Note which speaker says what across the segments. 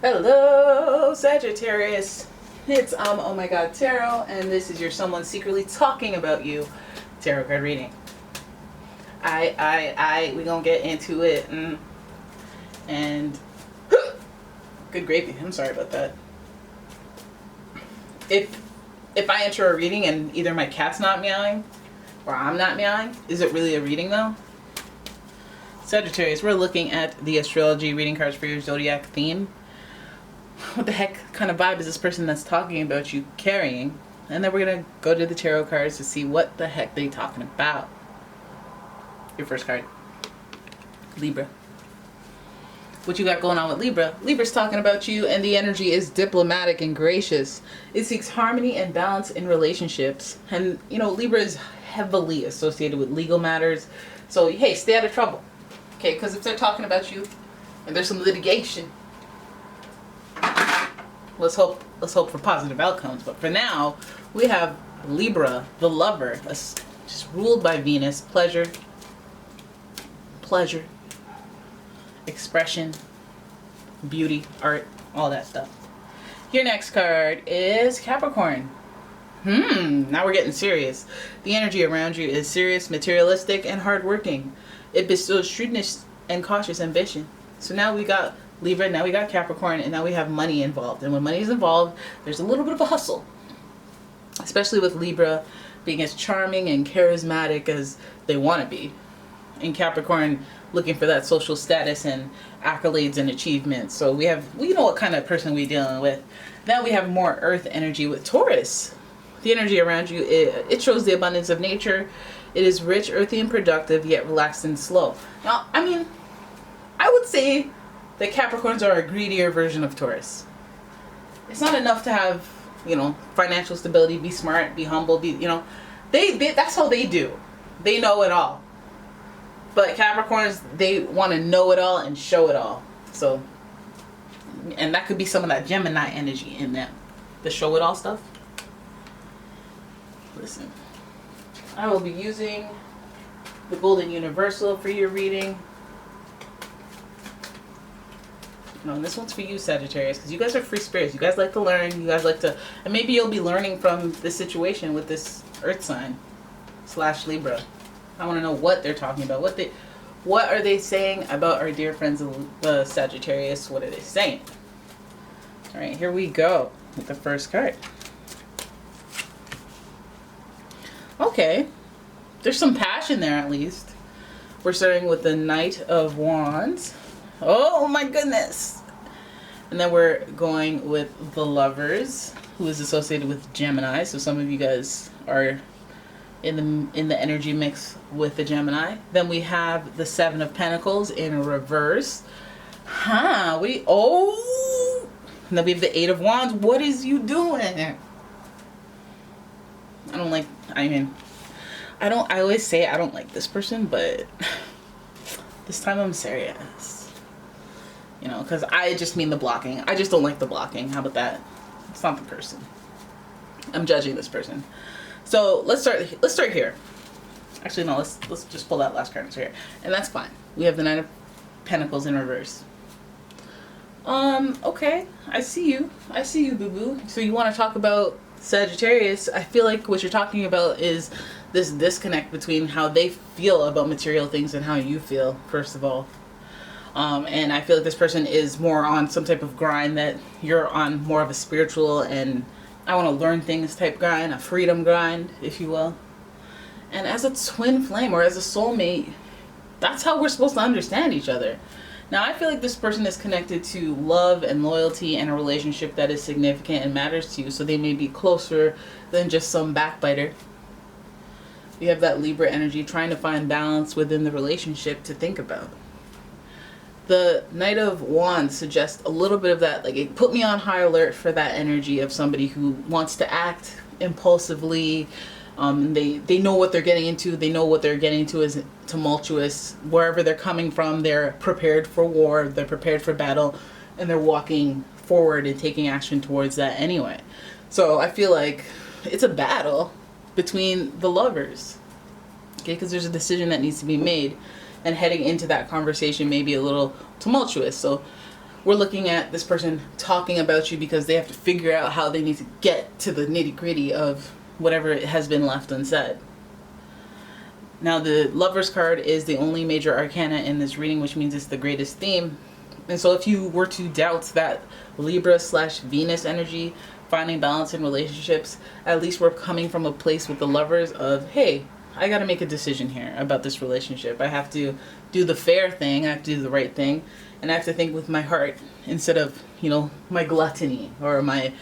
Speaker 1: Hello, Sagittarius. It's oh my god tarot, and this is your someone secretly talking about you tarot card reading. We gonna get into it, and good gravy. I'm sorry about that. If I enter a reading and either my cat's not meowing or I'm not meowing, is it really a reading though? Sagittarius, we're looking at the astrology reading cards for your zodiac theme. What the heck kind of vibe is this person that's talking about you carrying? And then we're going to go to the tarot cards to see what the heck they're talking about. Your first card, Libra. What you got going on with Libra? Libra's talking about you, and the energy is diplomatic and gracious. It seeks harmony and balance in relationships. And, you know, Libra is heavily associated with legal matters. So, hey, stay out of trouble. Okay, because if they're talking about you and there's some litigation, let's hope for positive outcomes. But for now, we have Libra, the lover, just ruled by Venus. Pleasure, expression, beauty, art, all that stuff. Your next card is Capricorn. Now we're getting serious. The energy around you is serious, materialistic, and hardworking. It bestows shrewdness and cautious ambition. So now we got Libra, now we got Capricorn, and now we have money involved. And when money is involved, there's a little bit of a hustle. Especially with Libra being as charming and charismatic as they want to be. And Capricorn looking for that social status and accolades and achievements. So we know what kind of person we're dealing with. Now we have more earth energy with Taurus. The energy around you, it shows the abundance of nature. It is rich, earthy, and productive, yet relaxed and slow. Now, I mean, I would say that Capricorns are a greedier version of Taurus. It's not enough to have, financial stability, be smart, be humble, they that's how they do. They know it all. But Capricorns, they want to know it all and show it all. So, and that could be some of that Gemini energy in them. The show it all stuff. Listen, I will be using the Golden Universal for your reading. And this one's for you, Sagittarius, because you guys are free spirits. You guys like to learn. You guys like to, and maybe you'll be learning from this situation with this Earth sign / Libra. I want to know what they're talking about. What are they saying about our dear friends, the Sagittarius? What are they saying? All right, here we go with the first card. Okay, there's some passion there at least. We're starting with the Knight of Wands. Oh my goodness. And then we're going with the Lovers, who is associated with Gemini. So some of you guys are in the energy mix with the Gemini. Then we have the Seven of Pentacles in reverse. And then we have the Eight of Wands. What is you doing? I always say I don't like this person, but this time I'm serious. Because I just mean the blocking. I just don't like the blocking. How about that? It's not the person. I'm judging this person. So let's start here. Actually, no, let's just pull that last card here. And that's fine. We have the Nine of Pentacles in reverse. Okay. I see you, boo-boo. So you want to talk about Sagittarius. I feel like what you're talking about is this disconnect between how they feel about material things and how you feel, first of all. And I feel like this person is more on some type of grind, that you're on more of a spiritual and I want to learn things type grind, a freedom grind, if you will. And as a twin flame or as a soulmate, that's how we're supposed to understand each other. Now, I feel like this person is connected to love and loyalty and a relationship that is significant and matters to you. So they may be closer than just some backbiter. We have that Libra energy trying to find balance within the relationship to think about. The Knight of Wands suggests a little bit of that, like it put me on high alert for that energy of somebody who wants to act impulsively. They know what they're getting into. They know what they're getting into is tumultuous. Wherever they're coming from, they're prepared for war. They're prepared for battle. And they're walking forward and taking action towards that anyway. So I feel like it's a battle between the lovers. Okay, because there's a decision that needs to be made. And heading into that conversation may be a little tumultuous. So we're looking at this person talking about you because they have to figure out how they need to get to the nitty-gritty of whatever has been left unsaid. Now, the Lovers card is the only major arcana in this reading, which means it's the greatest theme. And so if you were to doubt that Libra/Venus energy, finding balance in relationships, at least we're coming from a place with the Lovers of, hey, I got to make a decision here about this relationship. I have to do the fair thing. I have to do the right thing. And I have to think with my heart instead of, my gluttony or my,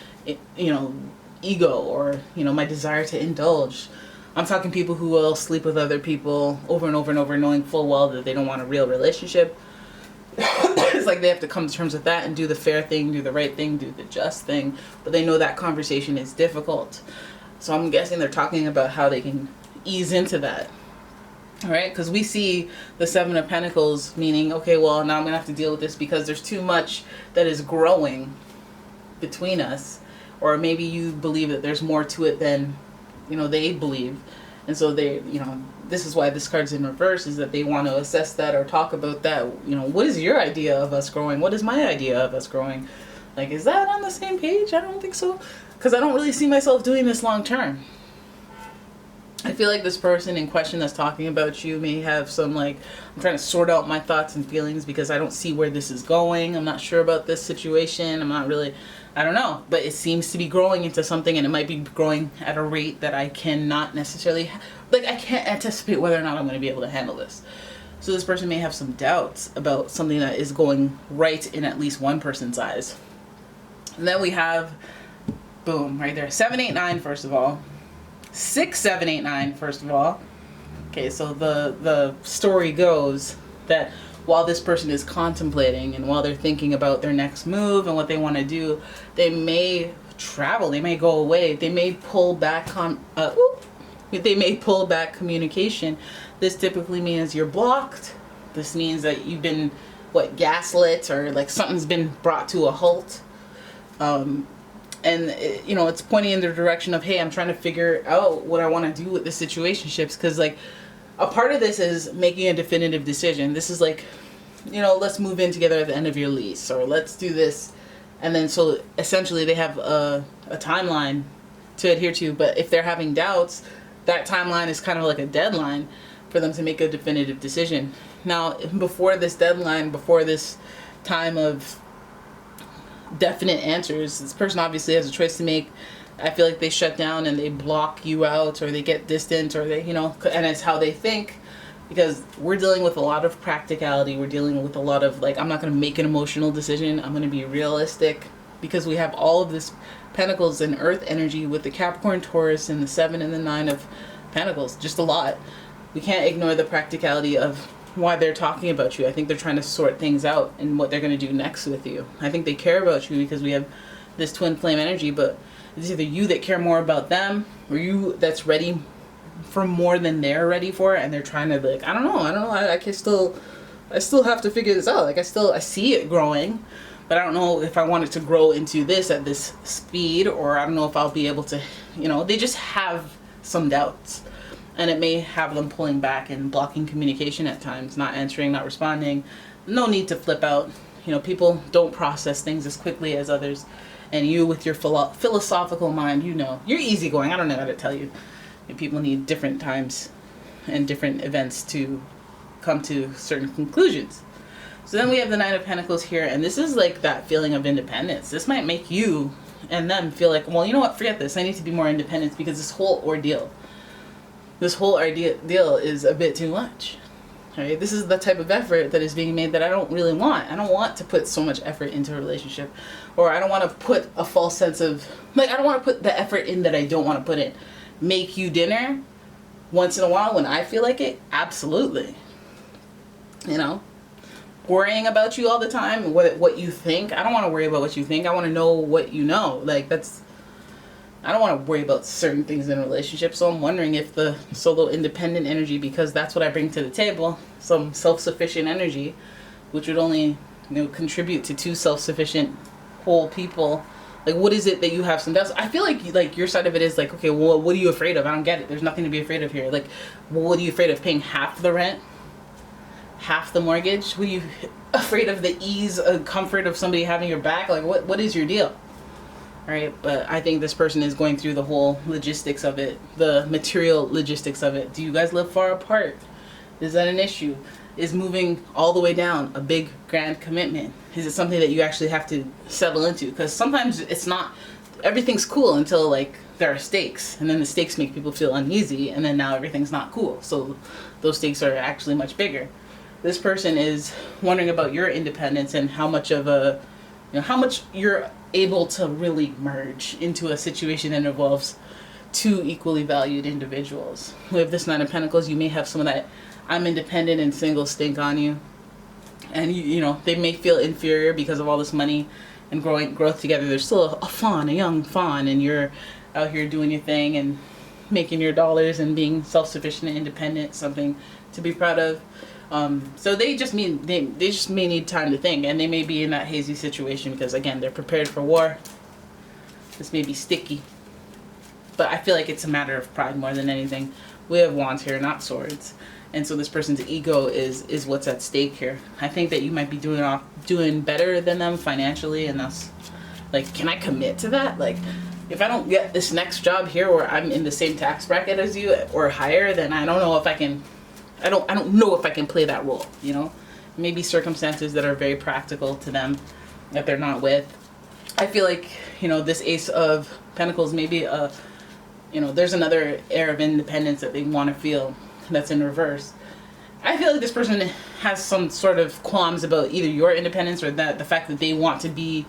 Speaker 1: ego or, my desire to indulge. I'm talking people who will sleep with other people over and over and over, knowing full well that they don't want a real relationship. It's like they have to come to terms with that and do the fair thing, do the right thing, do the just thing. But they know that conversation is difficult. So I'm guessing they're talking about how they can ease into that. All right, because we see the Seven of Pentacles, meaning, okay, well, now I'm going to have to deal with this because there's too much that is growing between us. Or maybe you believe that there's more to it than, they believe. And so they, this is why this card's in reverse, is that they want to assess that or talk about that. What is your idea of us growing? What is my idea of us growing? Like, is that on the same page? I don't think so. Because I don't really see myself doing this long term. I feel like this person in question that's talking about you may have some, I'm trying to sort out my thoughts and feelings because I don't see where this is going. I'm not sure about this situation. I'm not really, I don't know. But it seems to be growing into something, and it might be growing at a rate that I cannot necessarily, I can't anticipate whether or not I'm going to be able to handle this. So this person may have some doubts about something that is going right in at least one person's eyes. And then we have, boom, right there, 7, 8, 9, first of all. 6, 7, 8, 9, first of all. Okay, so the story goes that while this person is contemplating and while they're thinking about their next move and what they want to do, they may travel, they may go away, they may pull back they may pull back communication. This typically means you're blocked. This means that you've been gaslit, or something's been brought to a halt. And it's pointing in the direction of, hey, I'm trying to figure out what I want to do with the situationships, because a part of this is making a definitive decision. This is let's move in together at the end of your lease, or let's do this. And then so essentially they have a timeline to adhere to, but if they're having doubts, that timeline is kind of like a deadline for them to make a definitive decision. Now, before this deadline, before this time of definite answers, this person obviously has a choice to make. I feel like they shut down and they block you out, or they get distant, or they, and it's how they think, because we're dealing with a lot of practicality. We're dealing with a lot of I'm not going to make an emotional decision. I'm going to be realistic, because we have all of this Pentacles and Earth energy with the Capricorn, Taurus, and the 7 and the 9 of Pentacles. Just a lot. We can't ignore the practicality of why they're talking about you. I think they're trying to sort things out and what they're going to do next with you. I think they care about you because we have this twin flame energy, but it's either you that care more about them, or you that's ready for more than they're ready for, and they're trying to I don't know. I still have to figure this out. I see it growing, but I don't know if I want it to grow into this at this speed, or I don't know if I'll be able to, they just have some doubts. And it may have them pulling back and blocking communication at times, not answering, not responding. No need to flip out. People don't process things as quickly as others. And you, with your philosophical mind, you're easygoing. I don't know how to tell you. People need different times and different events to come to certain conclusions. So then we have the 9 of Pentacles here, and this is that feeling of independence. This might make you and them feel well, you know what, forget this. I need to be more independent, because this whole ordeal is a bit too much. Right? This is the type of effort that is being made that I don't really want. I don't want to put so much effort into a relationship, or I don't want to put a false sense of I don't want to put the effort in that I don't want to put in. Make you dinner once in a while when I feel like it? Absolutely. Worrying about you all the time, what you think. I don't want to worry about what you think. I want to know what you know. I don't want to worry about certain things in a relationship. So I'm wondering if the solo independent energy, because that's what I bring to the table, some self-sufficient energy, which would only contribute to 2 self-sufficient whole people. What is it that you have some doubts? I feel like your side of it is okay, well, what are you afraid of? I don't get it. There's nothing to be afraid of here. Well, what are you afraid of? Paying half the rent? half the mortgage? Were you afraid of the ease and comfort of somebody having your back? Like, what is your deal? All right, but I think this person is going through the whole logistics of it, the material logistics of it. Do you guys live far apart? Is that an issue? Is moving all the way down a big grand commitment? Is it something that you actually have to settle into? Because sometimes it's not, everything's cool until like there are stakes, and then the stakes make people feel uneasy, and then now everything's not cool. So those stakes are actually much bigger. This person is wondering about your independence and how much of a, how much you're able to really merge into a situation that involves two equally valued individuals. With this Nine of Pentacles, you may have some of that I'm independent and single stink on you. And you know, they may feel inferior because of all this money and growth together. They're still a fawn, a young fawn, and you're out here doing your thing and making your dollars and being self-sufficient and independent, something to be proud of. So they just may need time to think, and they may be in that hazy situation because, again, they're prepared for war. This may be sticky, but I feel like it's a matter of pride more than anything. We have wands here, not swords, and so this person's ego is what's at stake here. I think that you might be doing better than them financially, and that's like, can I commit to that? Like, if I don't get this next job here where I'm in the same tax bracket as you or higher, then I don't know if I can. I don't know if I can play that role, you know? Maybe circumstances that are very practical to them that they're not with. I feel like, you know, this Ace of Pentacles, maybe, you know, there's another air of independence that they want to feel that's in reverse. I feel like this person has some sort of qualms about either your independence or that the fact that they want to be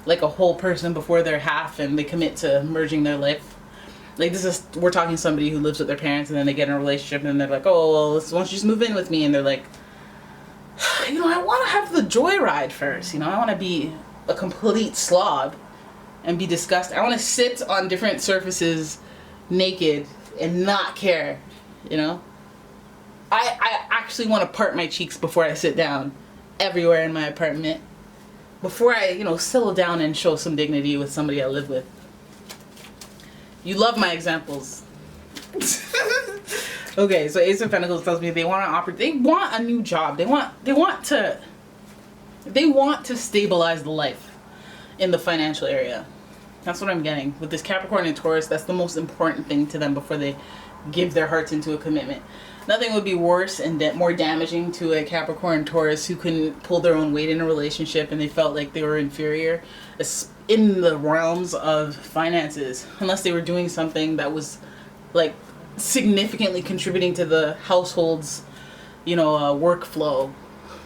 Speaker 1: like a whole person before they're half, and they commit to merging their life. Like, this is, we're talking to somebody who lives with their parents and then they get in a relationship and they're like, oh, well, why don't you just move in with me? And they're like, you know, I want to have the joyride first. You know, I want to be a complete slob and be disgusted. I want to sit on different surfaces naked and not care, you know? I actually want to part my cheeks before I sit down everywhere in my apartment. Before I, you know, settle down and show some dignity with somebody I live with. You love my examples. Okay, so Ace of Pentacles tells me they want a new job. They want to stabilize the life in the financial area. That's what I'm getting. With this Capricorn and Taurus, that's the most important thing to them before they give their hearts into a commitment. Nothing would be worse and more damaging to a Capricorn and Taurus who couldn't pull their own weight in a relationship and they felt like they were inferior in the realms of finances, unless they were doing something that was like significantly contributing to the household's, you know, workflow,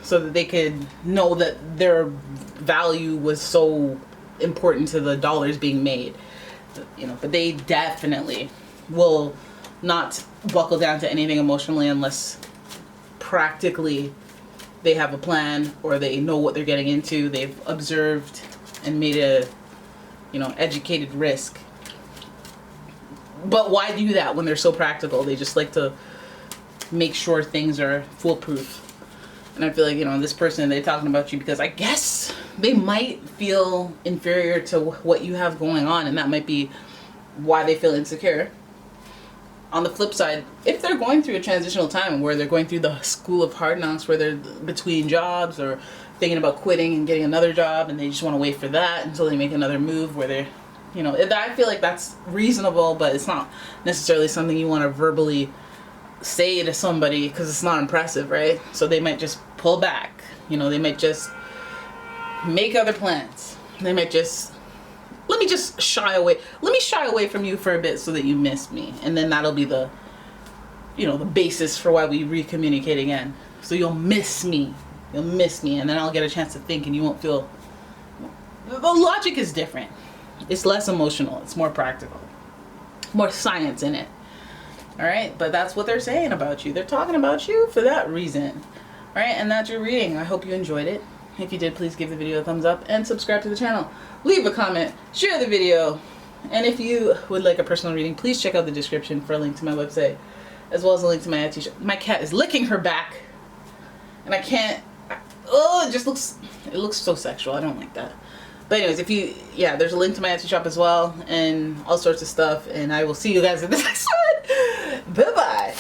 Speaker 1: so that they could know that their value was so important to the dollars being made, you know. But they definitely will not buckle down to anything emotionally unless practically they have a plan or they know what they're getting into. They've observed and made a, you know, educated risk. But why do that when they're so practical? They just like to make sure things are foolproof. And I feel like, you know, this person, they're talking about you because I guess they might feel inferior to what you have going on, and that might be why they feel insecure. On the flip side, if they're going through a transitional time where they're going through the school of hard knocks, where they're between jobs or thinking about quitting and getting another job, and they just want to wait for that until they make another move where they're, you know, I feel like that's reasonable, but it's not necessarily something you want to verbally say to somebody because it's not impressive, right? So they might just pull back, you know, they might just make other plans. They might just, let me shy away from you for a bit so that you miss me, and then that'll be the, you know, the basis for why we recommunicate again. So you'll miss me, and then I'll get a chance to think, and you won't feel. The logic is different. It's less emotional. It's more practical. More science in it. All right, but that's what they're saying about you. They're talking about you for that reason. All right, and that's your reading. I hope you enjoyed it. If you did, please give the video a thumbs up and subscribe to the channel. Leave a comment, share the video, and if you would like a personal reading, please check out the description for a link to my website, as well as a link to my Etsy shop. My cat is licking her back, and I can't. Oh, it looks so sexual. I don't like that. But anyways, there's a link to my Etsy shop as well, and all sorts of stuff, and I will see you guys in the next one. Bye-bye.